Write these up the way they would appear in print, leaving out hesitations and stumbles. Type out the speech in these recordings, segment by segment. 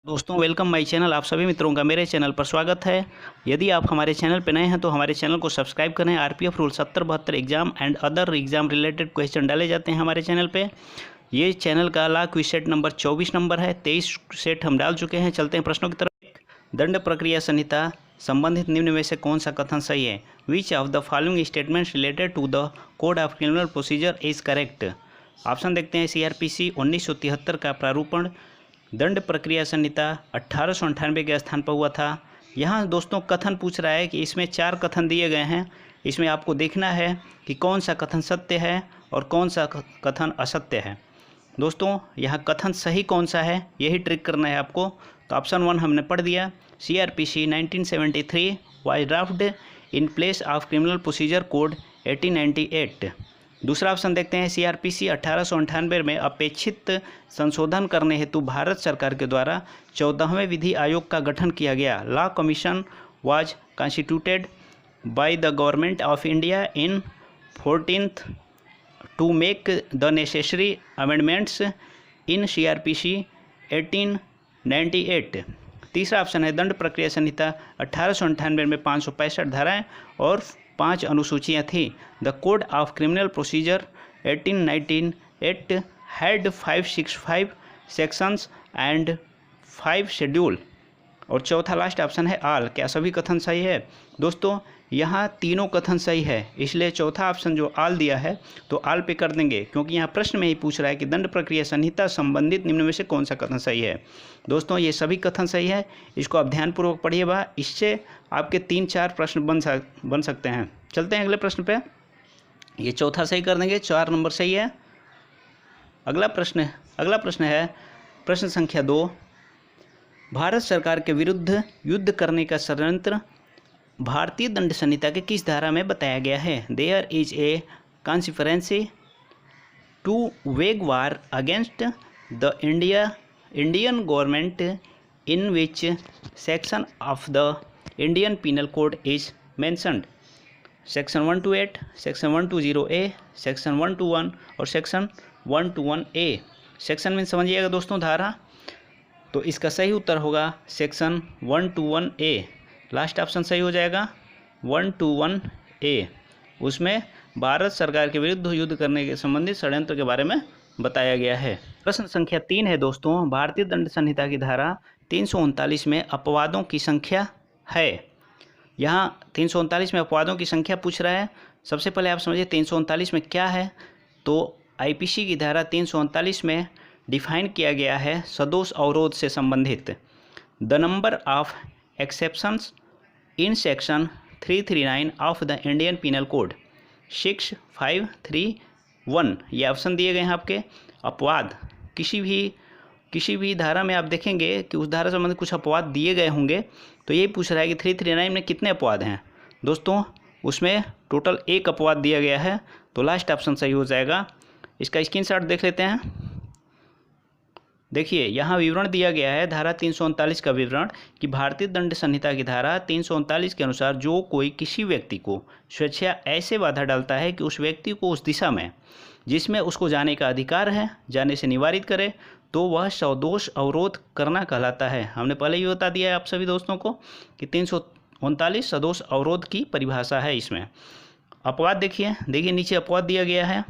दोस्तों welcome my channel. आप सभी मित्रों का मेरे चैनल पर स्वागत है। यदि आप हमारे चैनल पर नए हैं तो हमारे चैनल को सब्सक्राइब करें। RPF rule 70-72 exam and other exam related question डाले जाते हैं हमारे चैनल पे। ये चैनल का ला क्विज सेट नंबर 24 नंबर है। 23 सेट हम डाल चुके हैं। चलते हैं प्रश्नों की तरफ। दंड प्रक्रिया संहिता संबंधित निम्न में से कौन सा कथन सही है? Which of the following statements related to the code of criminal procedure is correct? Option देखते हैं। सीआरपीसी 1973 का प्रारूपण दंड प्रक्रिया संहिता 1898 के स्थान पर हुआ था। यहाँ दोस्तों कथन पूछ रहा है कि इसमें 4 कथन दिए गए हैं। इसमें आपको देखना है कि कौन सा कथन सत्य है और कौन सा कथन असत्य है। दोस्तों यहाँ कथन सही कौन सा है यही ट्रिक करना है आपको। तो ऑप्शन 1 हमने पढ़ दिया। CrPC 1973 was draft in place of criminal procedure code 1898। दूसरा ऑप्शन देखते हैं। सीआरपीसी 1898 में अपेक्षित संशोधन करने हेतु भारत सरकार के द्वारा 14वें विधि आयोग का गठन किया गया। Law commission was constituted by the government of India in 14th to make the necessary amendments in CrPC 1898। तीसरा ऑप्शन है। दंड प्रक्रिया संहिता 1898 में 565 धाराएं और 5 अनुसूचियाँ थी। The code of criminal procedure 1898 had 565 sections and 5 schedule. और चौथा लास्ट ऑप्शन है आल। क्या सभी कथन सही है? दोस्तों यहाँ तीनों कथन सही है, इसलिए चौथा ऑप्शन जो आल दिया है तो आल पे कर देंगे, क्योंकि यहाँ प्रश्न में ही पूछ रहा है कि दंड प्रक्रिया संहिता संबंधित निम्न में से कौन सा कथन सही है। दोस्तों ये सभी कथन सही है, इसको आप ध्यानपूर्वक पढ़िएगा। इससे आपके 3-4 प्रश्न बन सकते हैं। चलते हैं अगले प्रश्न पे। ये चौथा सही कर देंगे, 4 नंबर सही है। अगला प्रश्न है प्रश्न संख्या 2। भारत सरकार के विरुद्ध युद्ध करने का षड्यंत्र भारतीय दंड संहिता के किस धारा में बताया गया है? There is a conspiracy to wage war against the Indian government in which section of the Indian penal code is mentioned. Section 128, section 120A, section 121 और सेक्शन 121A। सेक्शन में समझिएगा दोस्तों धारा। तो इसका सही उत्तर होगा सेक्शन 121A। लास्ट ऑप्शन सही हो जाएगा 121A। उसमें भारत सरकार के विरुद्ध युद्ध करने के संबंधित षड्यंत्र के बारे में बताया गया है। प्रश्न संख्या 3 है दोस्तों। भारतीय दंड संहिता की धारा 339 में अपवादों की संख्या है। यहाँ 339 में अपवादों की संख्या पूछ रहा है। सबसे पहले आप समझिए 339 में क्या है। तो आईपीसी की धारा 339 में डिफाइन किया गया है सदोष अवरोध से संबंधित the number of exceptions in section 339 of the Indian penal code 6531। ये ऑप्शन दिए गए हैं आपके। अपवाद किसी भी धारा में आप देखेंगे कि उस धारा से संबंधित कुछ अपवाद दिए गए होंगे। तो यही पूछ रहा है कि 339 में कितने अपवाद हैं। दोस्तों उसमें टोटल 1 अपवाद दिया गया है। तो लास्ट ऑप्शन सही हो जाएगा। इसका स्क्रीनशॉट देख लेते हैं। देखिए यहाँ विवरण दिया गया है धारा 339 का विवरण कि भारतीय दंड संहिता की धारा 339 के अनुसार जो कोई किसी व्यक्ति को स्वेच्छा ऐसे बाधा डालता है कि उस व्यक्ति को उस दिशा में जिसमें उसको जाने का अधिकार है जाने से निवारित करे तो वह सदोष अवरोध करना कहलाता है। हमने पहले ही बता दिया है आप सभी दोस्तों को कि 339 सदोष अवरोध की परिभाषा है। इसमें अपवाद देखिए नीचे अपवाद दिया गया है,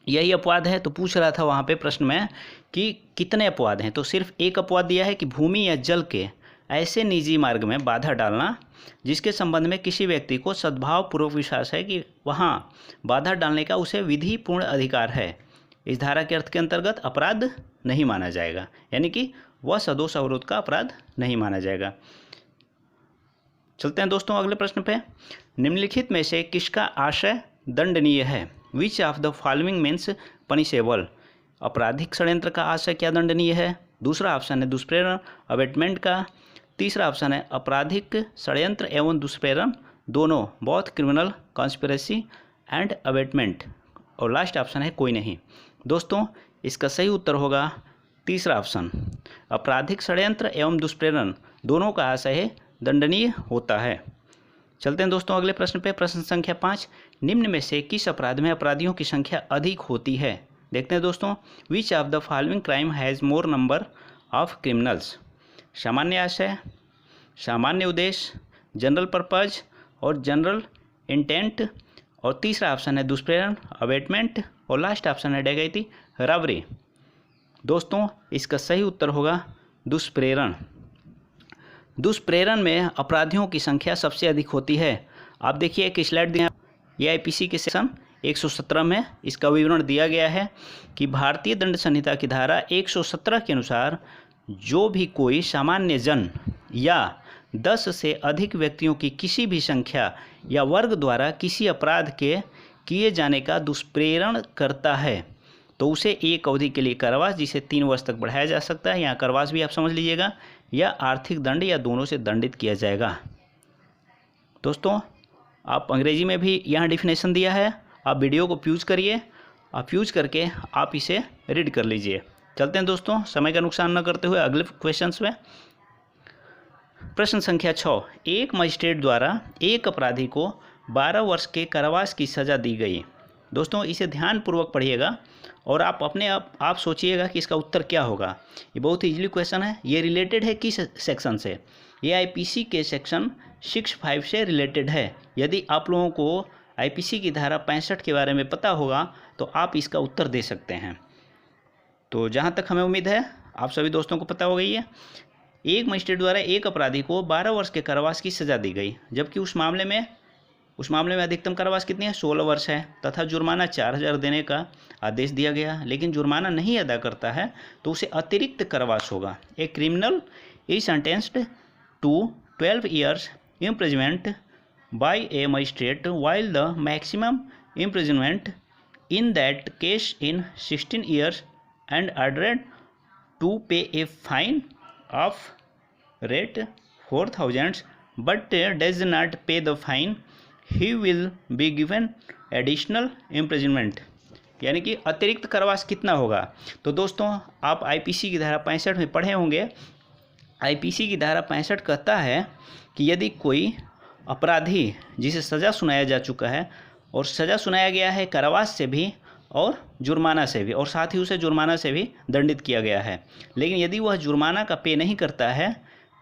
यही अपवाद है। तो पूछ रहा था वहाँ पे प्रश्न में कि कितने अपवाद हैं। तो सिर्फ 1 अपवाद दिया है कि भूमि या जल के ऐसे निजी मार्ग में बाधा डालना जिसके संबंध में किसी व्यक्ति को सद्भावपूर्वक विश्वास है कि वहाँ बाधा डालने का उसे विधिपूर्ण अधिकार है। इस धारा के अर्थ के अंतर्गत अपराध नहीं माना जाएगा, यानी कि वह सदोष अवरोध का अपराध नहीं माना जाएगा। चलते हैं दोस्तों अगले प्रश्न पे। निम्नलिखित में से किसका आशय दंडनीय है? Which of the following means punishable? आपराधिक षड्यंत्र का आशय क्या दंडनीय है? दूसरा ऑप्शन है दुष्प्रेरण अबेटमेंट का। तीसरा ऑप्शन है आपराधिक षड्यंत्र एवं दुष्प्रेरण दोनों, both criminal conspiracy and abetment. और लास्ट ऑप्शन है कोई नहीं। दोस्तों इसका सही उत्तर होगा तीसरा ऑप्शन। आपराधिक षड्यंत्र एवं दुष्प्रेरण दोनों का आशय दंडनीय होता है। चलते हैं दोस्तों अगले प्रश्न पे। प्रश्न संख्या 5। निम्न में से किस अपराध में अपराधियों की संख्या अधिक होती है? देखते हैं दोस्तों। विच of the following crime has more number of criminals? सामान्य आशय, सामान्य उद्देश्य, जनरल पर्पज और जनरल इंटेंट। और तीसरा ऑप्शन है दुष्प्रेरण, अबेटमेंट। और लास्ट ऑप्शन है डकैती, रॉबरी। दोस्तों इसका सही उत्तर होगा दुष्प्रेरण। दुष्प्रेरण में अपराधियों की संख्या सबसे अधिक होती है। आप देखिए एक स्लाइड दिया, ये आईपीसी के सेक्शन 117 में इसका विवरण दिया गया है कि भारतीय दंड संहिता की धारा 117 के अनुसार जो भी कोई सामान्य जन या 10 से अधिक व्यक्तियों की किसी भी संख्या या वर्ग द्वारा किसी अपराध के किए जाने का दुष्प्रेरण करता है तो उसे एक अवधि के लिए कारावास, जिसे 3 वर्ष तक बढ़ाया जा सकता है, यहाँ कारावास भी आप समझ लीजिएगा, या आर्थिक दंड या दोनों से दंडित किया जाएगा। दोस्तों आप अंग्रेजी में भी यहाँ डिफिनेशन दिया है, आप वीडियो को यूज करिए, आप यूज करके आप इसे रीड कर लीजिए। चलते हैं दोस्तों, समय का नुकसान न करते हुए अगले क्वेश्चंस में। प्रश्न संख्या 6, एक मजिस्ट्रेट द्वारा एक अपराधी को 12 वर्ष के कारावास की सज़ा दी गई। दोस्तों इसे ध्यानपूर्वक पढ़िएगा और आप अपने आप सोचिएगा कि इसका उत्तर क्या होगा। ये बहुत ही इजीली क्वेश्चन है। ये रिलेटेड है किस सेक्शन से? ये आईपीसी के सेक्शन 65 से रिलेटेड है। यदि आप लोगों को आईपीसी की धारा 65 के बारे में पता होगा तो आप इसका उत्तर दे सकते हैं। तो जहाँ तक हमें उम्मीद है आप सभी दोस्तों को पता हो गई है। एक मजिस्ट्रेट द्वारा एक अपराधी को 12 वर्ष के कारावास की सज़ा दी गई, जबकि उस मामले में अधिकतम कारावास कितनी है? 16 वर्ष है तथा जुर्माना 4000 देने का आदेश दिया गया, लेकिन जुर्माना नहीं अदा करता है तो उसे अतिरिक्त कारावास होगा। A criminal is sentenced to 12 years imprisonment by a magistrate while the maximum imprisonment in that case in 16 years and ordered to pay a fine of rate 4000 but does not pay the fine, he will be given additional imprisonment। यानी कि अतिरिक्त कारावास कितना होगा? तो दोस्तों आप IPC की धारा 65 में पढ़े होंगे। आईपीसी की धारा 65 कहता है कि यदि कोई अपराधी जिसे सज़ा सुनाया जा चुका है और सज़ा सुनाया गया है कारावास से भी और जुर्माना से भी, और साथ ही उसे जुर्माना से भी दंडित किया गया है, लेकिन यदि वह जुर्माना का पे नहीं करता है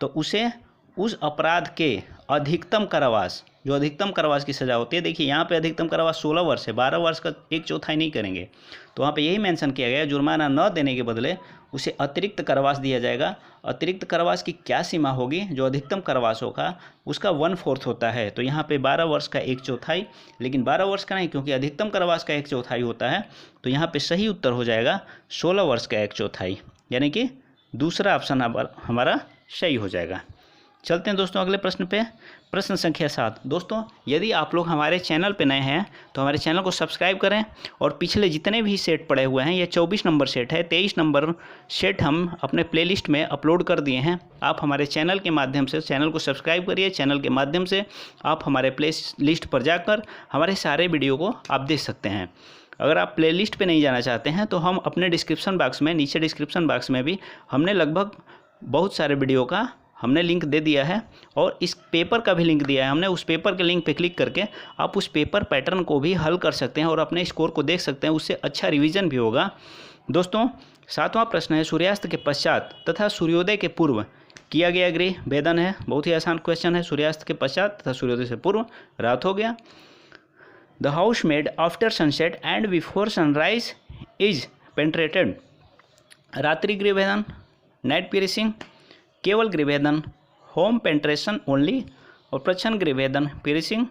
तो उसे उस अपराध के अधिकतम कारावास, जो अधिकतम कारावास की सज़ा होती है, देखिए यहाँ पे अधिकतम कारावास 16 वर्ष है, 12 वर्ष का 1/4 नहीं करेंगे, तो वहाँ पे यही मेंशन किया गया, जुर्माना न देने के बदले उसे अतिरिक्त कारावास दिया जाएगा। अतिरिक्त कारावास की क्या सीमा होगी? जो अधिकतम कारावास होगा उसका 1/4 होता है, तो यहाँ पे 12 वर्ष का 1/4, लेकिन 12 वर्ष का नहीं, क्योंकि अधिकतम कारावास का 1/4 होता है, तो यहाँ पे सही उत्तर हो जाएगा 16 वर्ष का 1/4, यानी कि दूसरा ऑप्शन हमारा सही हो जाएगा। चलते हैं दोस्तों अगले प्रश्न पे। प्रश्न संख्या 7। दोस्तों यदि आप लोग हमारे चैनल पे नए हैं तो हमारे चैनल को सब्सक्राइब करें और पिछले जितने भी सेट पड़े हुए हैं, ये 24 नंबर सेट है, 23 नंबर सेट हम अपने प्लेलिस्ट में अपलोड कर दिए हैं। आप हमारे चैनल के माध्यम से चैनल को सब्सक्राइब करिए, चैनल के माध्यम से आप हमारे प्ले लिस्ट पर जाकर हमारे सारे वीडियो को आप देख सकते हैं। अगर आप प्लेलिस्ट पे नहीं जाना चाहते हैं तो हम अपने डिस्क्रिप्शन बॉक्स में, नीचे डिस्क्रिप्शन बॉक्स में भी हमने लगभग बहुत सारे वीडियो का हमने लिंक दे दिया है और इस पेपर का भी लिंक दिया है हमने। उस पेपर के लिंक पे क्लिक करके आप उस पेपर पैटर्न को भी हल कर सकते हैं और अपने स्कोर को देख सकते हैं, उससे अच्छा रिवीजन भी होगा। दोस्तों 7वां प्रश्न है, सूर्यास्त के पश्चात तथा सूर्योदय के पूर्व किया गया गृह भेदन है। बहुत ही आसान क्वेश्चन है। सूर्यास्त के पश्चात तथा सूर्योदय से पूर्व रात हो गया। The house made after sunset and before sunrise is penetrated. रात्रि गृह भेदन, नाइट पियर्सिंग, केवल गृहभेदन, होम पेंट्रेशन ओनली, और प्रच्छन्न गृहभेदन, पियर्सिंग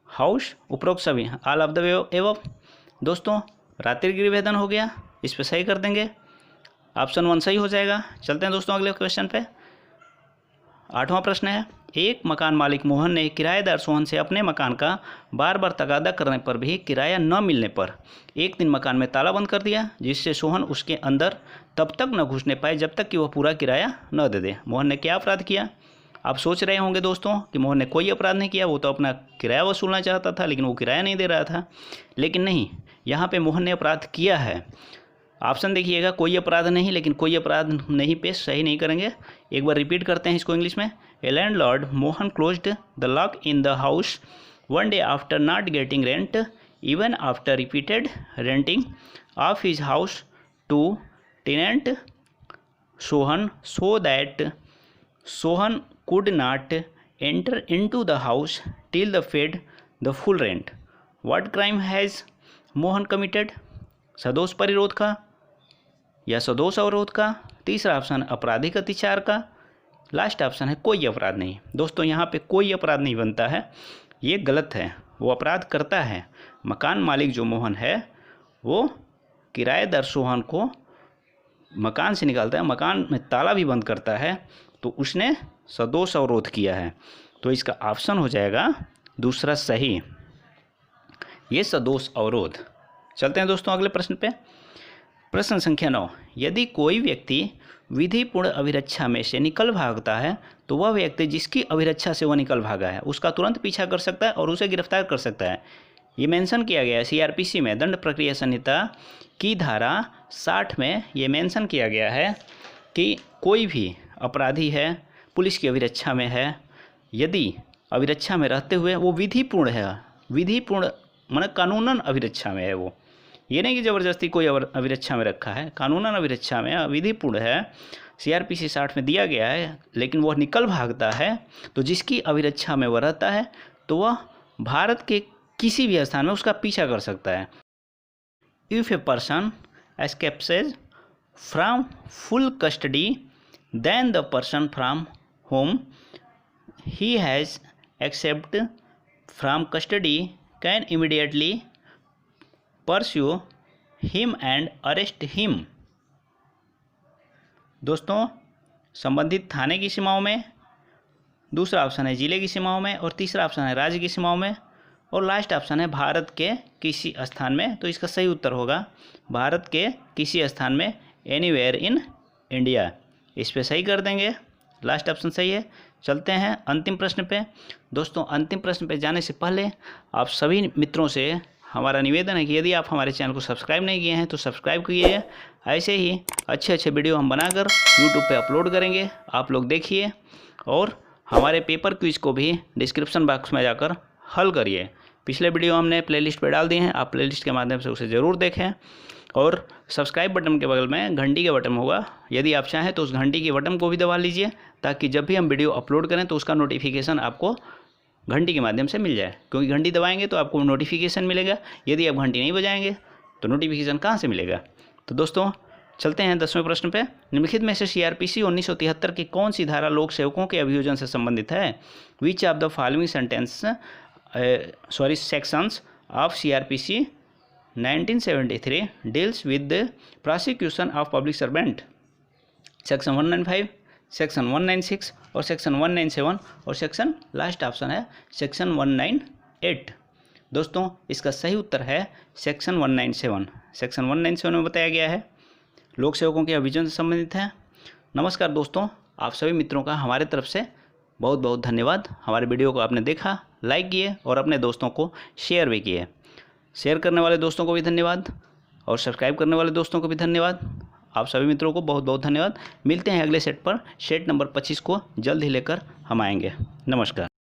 हाउस, उपरोक्त सभी, ऑल ऑफ द एबव। दोस्तों रात्रि गृहभेदन हो गया, इस पे सही कर देंगे, ऑप्शन 1 सही हो जाएगा। चलते हैं दोस्तों अगले क्वेश्चन पे। 8वां प्रश्न है, एक मकान मालिक मोहन ने किराएदार सोहन से अपने मकान का बार बार तगादा करने पर भी किराया न मिलने पर एक दिन मकान में ताला बंद कर दिया, जिससे सोहन उसके अंदर तब तक न घुसने पाए जब तक कि वह पूरा किराया न दे दे। मोहन ने क्या अपराध किया? आप सोच रहे होंगे दोस्तों कि मोहन ने कोई अपराध नहीं किया, वो तो अपना किराया वसूलना चाहता था, लेकिन वो किराया नहीं दे रहा था। लेकिन नहीं, यहाँ पे मोहन ने अपराध किया है। ऑप्शन देखिएगा, कोई अपराध नहीं, लेकिन कोई अपराध नहीं पे सही नहीं करेंगे। एक बार रिपीट करते हैं इसको इंग्लिश में। A landlord Mohan closed the lock in the house one day after not getting rent even after repeated renting of his house to tenant Sohan so that Sohan could not enter into the house till the paid the full rent. What crime has Mohan committed? सदोष परिरोध का या सदोष अवरोध का? तीसरा option आपराधिक अत्याचार का। लास्ट ऑप्शन है कोई अपराध नहीं। दोस्तों यहाँ पे कोई अपराध नहीं बनता है, ये गलत है। वो अपराध करता है। मकान मालिक जो मोहन है वो किराएदार सोहन को मकान से निकालता है, मकान में ताला भी बंद करता है, तो उसने सदोष अवरोध किया है। तो इसका ऑप्शन हो जाएगा दूसरा सही, ये सदोष अवरोध। चलते हैं दोस्तों अगले प्रश्न पे। प्रश्न संख्या 9, यदि कोई व्यक्ति विधिपूर्ण अभिरक्षा में से निकल भागता है तो वह व्यक्ति जिसकी अभिरक्षा से वह निकल भागा है उसका तुरंत पीछा कर सकता है और उसे गिरफ्तार कर सकता है। ये मेंशन किया गया है सीआरपीसी में, दंड प्रक्रिया संहिता की धारा 60 में ये मेंशन किया गया है कि कोई भी अपराधी है, पुलिस की अभिरक्षा में है, यदि अभिरक्षा में रहते हुए वो विधिपूर्ण है, विधिपूर्ण माने कानूनन अभिरक्षा में है, वो ये नहीं कि ज़बरदस्ती कोई अभिरक्षा में रखा है, कानूनन अभिरक्षा में विधिपूर्ण है, सीआरपीसी 60 में दिया गया है, लेकिन वह निकल भागता है तो जिसकी अभिरक्षा में वह रहता है तो वह भारत के किसी भी स्थान में उसका पीछा कर सकता है। If a person escapes from full custody then the person from whom he has escaped from custody can immediately pursue him and arrest him। दोस्तों संबंधित थाने की सीमाओं में, दूसरा ऑप्शन है जिले की सीमाओं में, और तीसरा ऑप्शन है राज्य की सीमाओं में, और लास्ट ऑप्शन है भारत के किसी स्थान में। तो इसका सही उत्तर होगा भारत के किसी स्थान में, एनीवेयर इन इंडिया। इस पे सही कर देंगे, लास्ट ऑप्शन सही है। चलते हैं अंतिम प्रश्न पे। दोस्तों अंतिम प्रश्न पे जाने से पहले आप सभी मित्रों से हमारा निवेदन है कि यदि आप हमारे चैनल को सब्सक्राइब नहीं किए हैं तो सब्सक्राइब कीजिए। ऐसे ही अच्छे अच्छे वीडियो हम बनाकर यूट्यूब पे अपलोड करेंगे, आप लोग देखिए, और हमारे पेपर क्विज को भी डिस्क्रिप्शन बॉक्स में जाकर हल करिए। पिछले वीडियो हमने प्लेलिस्ट पे डाल दिए हैं, आप प्लेलिस्ट के माध्यम से उसे ज़रूर देखें। और सब्सक्राइब बटन के बगल में घंटी का बटन होगा, यदि आप चाहें तो उस घंटी के बटन को भी दबा लीजिए ताकि जब भी हम वीडियो अपलोड करें तो उसका नोटिफिकेशन आपको घंटी के माध्यम से मिल जाए, क्योंकि घंटी दबाएंगे तो आपको नोटिफिकेशन मिलेगा, यदि आप घंटी नहीं बजाएंगे तो नोटिफिकेशन कहाँ से मिलेगा। तो दोस्तों चलते हैं 10वें प्रश्न पे। निम्नलिखित में से सीआरपीसी 1973 की कौन सी धारा लोक सेवकों के अभियोजन से संबंधित है? Which of the following sections of CrPC 1973 deals with the prosecution of public servant? Section 195, section 196 और सेक्शन 197, और सेक्शन लास्ट ऑप्शन है सेक्शन 198। दोस्तों इसका सही उत्तर है सेक्शन 197। सेक्शन 197 में बताया गया है लोक सेवकों के अभियोजन से संबंधित है। नमस्कार दोस्तों, आप सभी मित्रों का हमारे तरफ से बहुत बहुत धन्यवाद। हमारे वीडियो को आपने देखा, लाइक किए और अपने दोस्तों को शेयर भी किए। शेयर करने वाले दोस्तों को भी धन्यवाद और सब्सक्राइब करने वाले दोस्तों को भी धन्यवाद। आप सभी मित्रों को बहुत बहुत धन्यवाद। मिलते हैं अगले सेट पर। सेट नंबर 25 को जल्द ही लेकर हम आएंगे। नमस्कार।